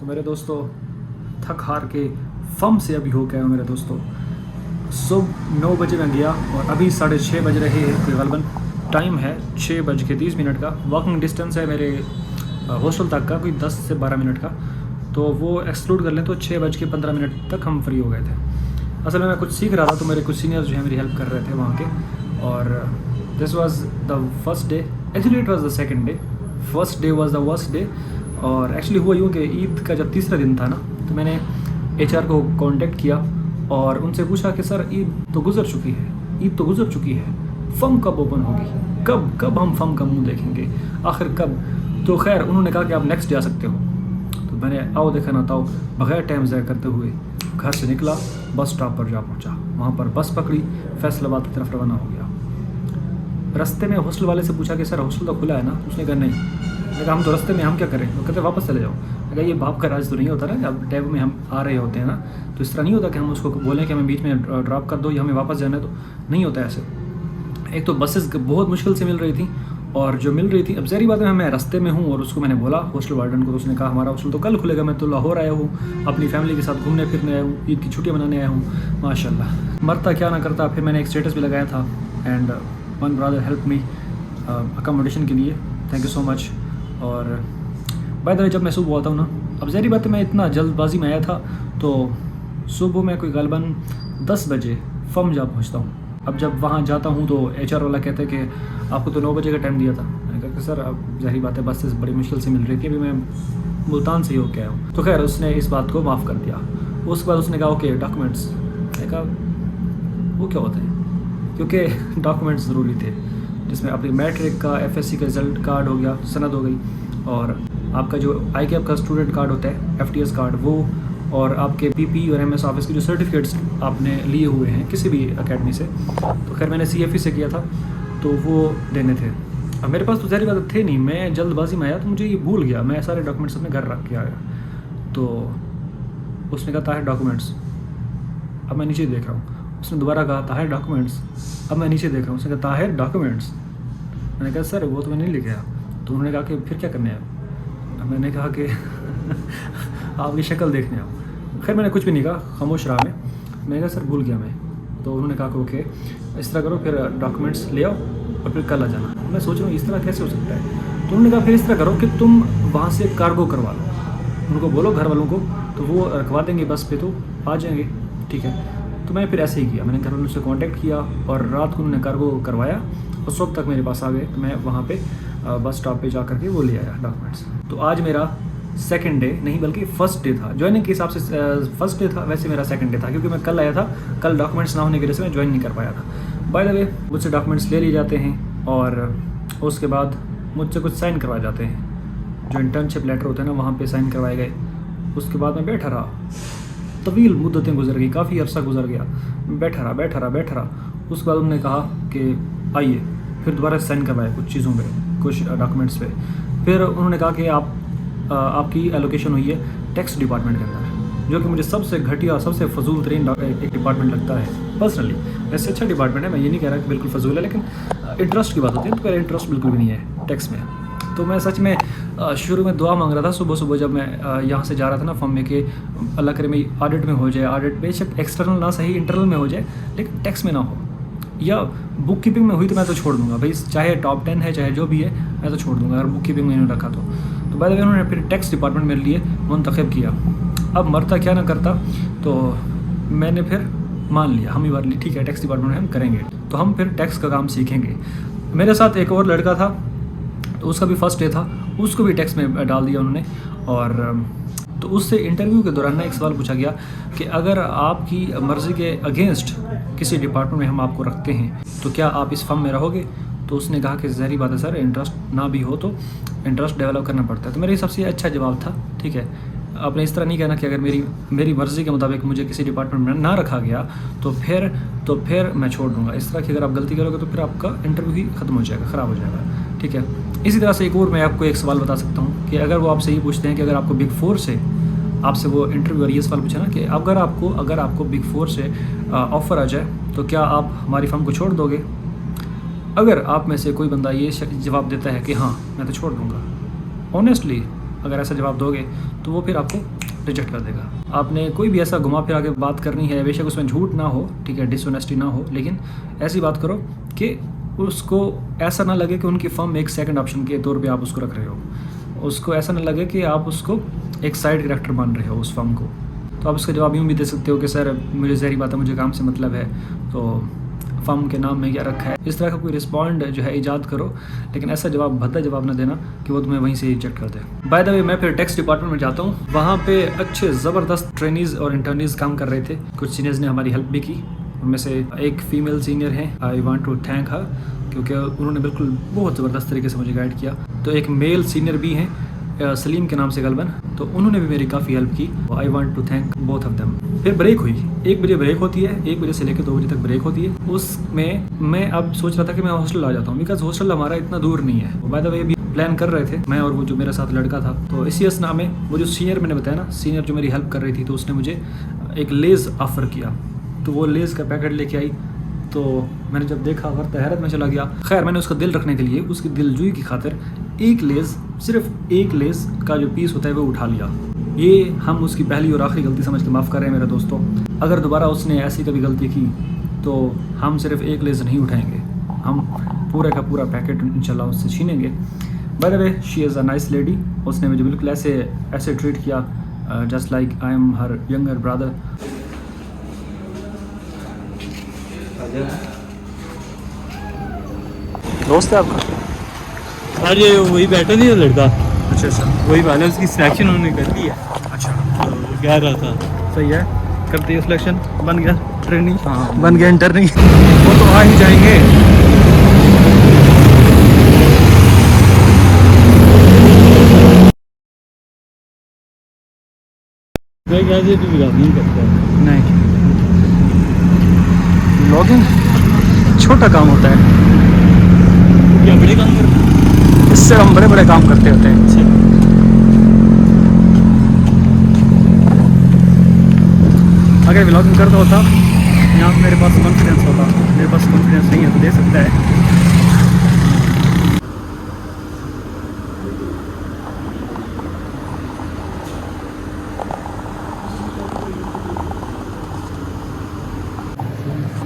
तो मेरे दोस्तों थक हार के फम से अभी हो गया हूँ मेरे दोस्तों। सुबह 9 बजे मैं गया और अभी 6:30 बज रहे हैं तकरीबन। टाइम है 6:30 का। वॉकिंग डिस्टेंस है मेरे हॉस्टल तक का कोई 10 से 12 मिनट का, तो वो एक्सक्लूड कर लें तो 6:15 तक हम फ्री हो गए थे। असल में मैं कुछ सीख रहा था तो मेरे कुछ सीनियर्स जो है मेरी हेल्प कर रहे थे वहाँ के, और this was the first day. Actually it was the second day. First day was the worst day. और एक्चुअली हुआ यूँ कि ईद का जब तीसरा दिन था ना, तो मैंने HR को कांटेक्ट किया और उनसे पूछा कि सर ईद तो गुजर चुकी है, फम कब ओपन होगी, कब हम फम का मुंह देखेंगे, आखिर कब। तो खैर उन्होंने कहा कि आप नेक्स्ट डे आ सकते हो। तो मैंने आओ देखा ना ताओ बगैर टाइम ज़ाया करते हुए घर से निकला, बस स्टॉप पर जा पहुंचा। वहाँ पर बस पकड़ी, फैसलाबाद की तरफ रवाना हो गया। रास्ते में हॉस्टल वाले से पूछा कि सर हॉस्टल तो खुला है ना? उसने कहा नहीं। मैंने कहा हम तो रास्ते में हम क्या करें? वो कहते वापस चले जाओ। मैंने कहा ये बाप का राज तो नहीं होता ना, अब टैब में हम आ रहे होते हैं ना, तो इस तरह नहीं होता कि हम उसको बोलें कि हमें बीच में ड्रॉप कर दो या हमें वापस जाना है, तो नहीं होता ऐसे। एक तो बसेस बहुत मुश्किल से मिल रही थी, और जो मिल रही थी, अब ज़ाहिर बात है मैं रास्ते में हूँ और उसको मैंने बोला हॉस्टल वार्डन को, तो उसने कहा हमारा हॉस्टल तो कल खुलेगा, मैं तो लाहौर आया हूँ, अपनी फैमिली के साथ घूमने फिरने आया हूँ, ईद की छुट्टियाँ मनाने आया हूँ। माशाल्लाह, मरता क्या ना करता। फिर मैंने एक स्टेटस भी लगाया था, and one brother help me accommodation के लिए, थैंक यू सो मच। और बाय द वे जब मैं सुबह आता हूँ ना, अब ज़ाहिर बात है मैं इतना जल्दबाजी में आया था, तो सुबह मैं कोई गालिबन 10 बजे फम जा पहुँचता हूँ। अब जब वहाँ जाता हूँ तो HR वाला कहते हैं कि आपको तो 9 बजे का टाइम दिया था। मैंने कहा कि सर अब ज़ाहिर बात है बस बड़ी मुश्किल से मिल रही थी, अभी मैं मुल्तान से ही होके आया हूँ। तो खैर उसने इस बात को माफ़ कर दिया। उसके बाद उसने कहा ओके डॉक्यूमेंट्स। मैंने कहा वो क्या होते हैं, क्योंकि डॉक्यूमेंट्स ज़रूरी थे, जिसमें अपनी मैट्रिक का, FSC का रिज़ल्ट कार्ड हो गया, सनद हो गई, और आपका जो ICAP का स्टूडेंट कार्ड होता है, FTS कार्ड वो, और आपके PP और MS ऑफिस के जो सर्टिफिकेट्स आपने लिए हुए हैं किसी भी एकेडमी से। तो खैर मैंने CFE से किया था, तो वो देने थे। अब मेरे पास तो ज़ाहिर बात थे नहीं, मैं जल्दबाजी में आया तो मुझे ये भूल गया, मैं सारे डॉक्यूमेंट्स अपने घर रख के आया। तो उसने कहा ताहिर डॉक्यूमेंट्स। अब मैं नीचे देख रहा हूँ, उसने दोबारा कहा ताहिर डॉक्यूमेंट्स। अब मैं नीचे देख रहा हूँ, उसने कहा ताहिर डॉक्यूमेंट्स। मैंने कहा सर वो तो मैं नहीं लेके आया। तो उन्होंने कहा कि फिर क्या करने आए? मैंने कहा कि आपकी शक्ल देखने आओ। खैर मैंने कुछ भी नहीं कहा, खामोश रहा मैं। मैंने कहा सर भूल गया मैं। तो उन्होंने कहा कि ओके इस तरह करो, फिर डॉक्यूमेंट्स ले आओ और फिर कल आ जाना। मैं सोच रहा हूँ इस तरह कैसे हो सकता है। तो उन्होंने कहा फिर इस तरह करो कि तुम वहाँ से कार्गो करवा लो, उनको बोलो घर वालों को, तो वो रखवा देंगे बस पे, तो आ जाएंगे, ठीक है। तो मैं फिर ऐसे ही किया, मैंने घर वालों से कॉन्टैक्ट किया और रात को उन्होंने कार्गो करवाया और सुबह तक मेरे पास आ गए। तो मैं वहाँ पे बस स्टॉप पे जा करके वो ले आया डॉक्यूमेंट्स। तो आज मेरा सेकंड डे नहीं बल्कि फर्स्ट डे था। ज्वाइनिंग के हिसाब से फर्स्ट डे था, वैसे मेरा सेकंड डे था, क्योंकि मैं कल आया था, कल डॉक्यूमेंट्स ना होने की वजह से मैं ज्वाइन नहीं कर पाया था। बाय द वे मुझसे डॉक्यूमेंट्स ले लिए जाते हैं और उसके बाद मुझसे कुछ साइन करवाए जाते हैं, जो इंटर्नशिप लेटर होते हैं ना, वहाँ पर साइन करवाए गए। उसके बाद मैं बैठा रहा, तवील मुद्दतें गुजर गई, काफ़ी अरसा गुजर गया, बैठा रहा। उसके बाद उन्होंने कहा कि आइए, फिर दोबारा साइन करवाए कुछ चीज़ों पे, कुछ डॉक्यूमेंट्स पे। फिर उन्होंने कहा कि आपकी एलोकेशन हुई है टैक्स डिपार्टमेंट के अंदर, जो कि मुझे सबसे घटिया, सबसे फजूल तरीन एक डिपार्टमेंट लगता है पर्सनली। वैसे अच्छा डिपार्टमेंट है, मैं ये नहीं कह रहा कि बिल्कुल फजूल है, लेकिन इंटरेस्ट की बात होती है तो मेरा इंटरेस्ट बिल्कुल भी नहीं है टैक्स में। तो मैं सच में शुरू में दुआ मांग रहा था सुबह जब मैं यहाँ से जा रहा था ना फॉर्म में, कि अल्लाह करे मैं ऑडिट में हो जाए, ऑडिट बेशक एक्सटर्नल ना सही इंटरनल में हो जाए, लेकिन टैक्स में ना हो, या बुक कीपिंग में हुई तो मैं तो छोड़ दूंगा भाई, चाहे टॉप 10 है चाहे जो भी है, मैं तो छोड़ दूंगा अगर बुक कीपिंग में नहीं रखा तो। बाद में उन्होंने फिर टैक्स डिपार्टमेंट मेरे लिए मुंतखब किया। अब मरता क्या ना करता, तो मैंने फिर मान लिया, हम ही बात ली, ठीक है टैक्स डिपार्टमेंट में हम करेंगे, तो हम फिर टैक्स का काम सीखेंगे। मेरे साथ एक और लड़का था, तो उसका भी फर्स्ट डे था, उसको भी टैक्स में डाल दिया उन्होंने। और तो उससे इंटरव्यू के दौरान ना एक सवाल पूछा गया कि अगर आपकी मर्ज़ी के अगेंस्ट किसी डिपार्टमेंट में हम आपको रखते हैं तो क्या आप इस फर्म में रहोगे? तो उसने कहा कि ज़ाहिर बात है सर, इंटरेस्ट ना भी हो तो इंटरेस्ट डेवलप करना पड़ता है। तो मेरे हिसाब से अच्छा जवाब था, ठीक है। आपने इस तरह नहीं कहना कि अगर मेरी मर्ज़ी के मुताबिक मुझे किसी डिपार्टमेंट में ना रखा गया तो फिर मैं छोड़ दूँगा। इस तरह की अगर आप गलती करोगे तो फिर आपका इंटरव्यू ही ख़त्म हो जाएगा, ख़राब हो जाएगा, ठीक है। इसी तरह से एक और मैं आपको एक सवाल बता सकता हूँ कि अगर वो आपसे ये पूछते हैं कि अगर आपको बिग 4 से आपसे वो इंटरव्यू और ये सवाल पूछा ना कि अगर आपको बिग 4 से ऑफ़र आ जाए तो क्या आप हमारी फर्म को छोड़ दोगे? अगर आप में से कोई बंदा ये जवाब देता है कि हाँ मैं तो छोड़ दूँगा, ऑनेस्टली अगर ऐसा जवाब दोगे तो वो फिर आपको रिजेक्ट कर देगा। आपने कोई भी ऐसा घुमा फिरा के बात करनी है, बेशक उसमें झूठ ना हो, ठीक है, डिसऑनेस्टी ना हो, लेकिन ऐसी बात करो कि उसको ऐसा ना लगे कि उनकी फर्म एक सेकंड ऑप्शन के तौर पे आप उसको रख रहे हो, उसको ऐसा ना लगे कि आप उसको एक साइड कैरेक्टर मान रहे हो उस फर्म को। तो आप उसका जवाब यूँ भी दे सकते हो कि सर मुझे ज़हरी बात है, मुझे काम से मतलब है, तो फर्म के नाम में क्या रखा है। इस तरह का कोई रिस्पॉन्ड जो है ईजाद करो, लेकिन ऐसा जवाब भद्दा जवाब ना देना कि वो तुम्हें वहीं से रिजेक्ट कर दे। बाय द वे मैं फिर टैक्स डिपार्टमेंट में जाता हूँ, वहाँ पे अच्छे ज़बरदस्त ट्रेनीज़ और इंटर्नीज़ काम कर रहे थे। कुछ सीनियर्स ने हमारी हेल्प भी की, उनमें से एक फ़ीमेल सीनियर है, I want to thank her, क्योंकि उन्होंने बिल्कुल बहुत ज़बरदस्त तरीके से मुझे गाइड किया। तो एक मेल सीनियर भी हैं सलीम के नाम से गलबन, तो उन्होंने भी मेरी काफ़ी हेल्प की। I want to thank both of them. फिर ब्रेक हुई, 1 बजे ब्रेक होती है, 1 बजे से लेकर 2 बजे तक ब्रेक होती है। उसमें मैं अब सोच रहा था कि मैं हॉस्टल आ जाता हूँ, बिकॉज हॉस्टल हमारा इतना दूर नहीं है। बाय द वे भी प्लान कर रहे थे मैं और वो जो मेरे साथ लड़का था। तो इसी असना में वो जो सीनियर मैंने बताया ना, सीनियर जो मेरी हेल्प कर रही थी, तो उसने मुझे एक लेज़ ऑफ़र किया। तो वो लेज़ का पैकेट लेके आई, तो मैंने जब देखा वक्त हैरत में चला गया। खैर मैंने उसका दिल रखने के लिए, उसकी दिलजुई की खातिर एक लेज़, सिर्फ एक लेज़ का जो पीस होता है वो उठा लिया। ये हम उसकी पहली और आखिरी गलती समझ के माफ़ कर रहे हैं मेरे दोस्तों। अगर दोबारा उसने ऐसी कभी गलती की तो हम सिर्फ एक लेज़ नहीं उठाएंगे, हम पूरे का पूरा पैकेट इंशाल्लाह उससे छीनेंगे। By the way she is a nice lady. उसने मुझे बिल्कुल ऐसे ट्रीट किया just like I am her younger brother. दोस्त है आपका? अरे वही बैठा नहीं था लड़का, अच्छा अच्छा, वही वाला, उसकी सिलेक्शन उन्होंने कर दी है। अच्छा तो वो कह रहा था सही है, कर दिया सिलेक्शन, बन गया ट्रेनिंग, हाँ बन गया इंटर्निंग। वो तो आ ही जाएंगे। मैं कह रही तू नहीं करता है। नहीं, लॉगिंग छोटा काम होता है, क्या बड़े काम करता है? इससे हम बड़े बड़े काम करते होते हैं। अगर व्लॉगिंग करता होता यहाँ मेरे पास कॉन्फिडेंस होता, मेरे पास कॉन्फिडेंस नहीं है तो दे सकता है।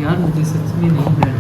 यार मुझे सच में नहीं बैठ